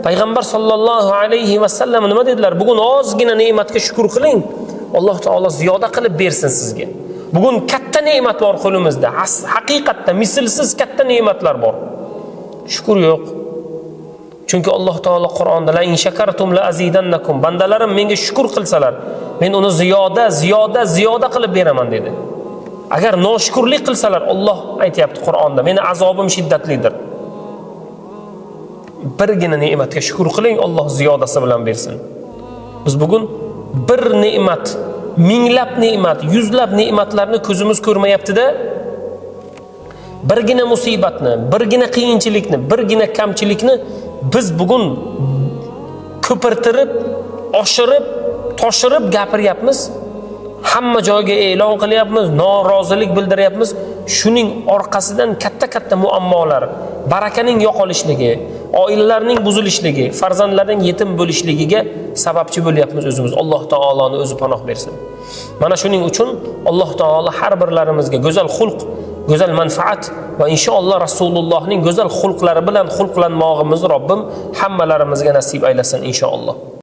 Payg'ambar sollallohu alayhi va sallam nima dedilar? Bugun ozgina ne'matga shukr qiling. Alloh taolo ziyoda qilib bersin sizga. Bugun katta ne'mat bor qo'limizda. Haqiqatda mislsiz katta ne'matlar bor. Shukr yo'q. Chunki Alloh taolo Qur'onda la in shakartum la azidannakum. Bandalarim menga shukr qilsalar, men uni ziyoda qilib beraman dedi. Agar noshukrlik qilsalar, Alloh aytayapti Qur'onda, meni azobim shiddatlidir. Birgina ne'matga shukr qiling, Alloh ziyodasi bilan bersin. Biz bugun bir ne'mat, minglab ne'mat, yuzlab ne'matlarni ko'zimiz ko'rmayapti-da, birgina musibatni, birgina qiyinchilikni, birgina kamchilikni biz bugun ko'pirtirib, oshirib, toshirib gapiryapmiz. Hamma joyga e'lon qilyapmiz, norozilik bildiryapmiz. Shuning orqasidan katta muammolar, barakaning yo'qolishligi, oilalarning buzilishligi, farzandlarning yetim bo'lishligiga sababchi bo'lyapmiz o'zimiz. Alloh taoloning o'zi panoh bersin. Mana shuning uchun Alloh taolo har birlarimizga go'zal xulq, go'zal manfaat va inshaalloh Rasulullohning go'zal xulqlari bilan xulqlanmog'imizni Robbim hammalarimizga nasib aylasin inshaalloh.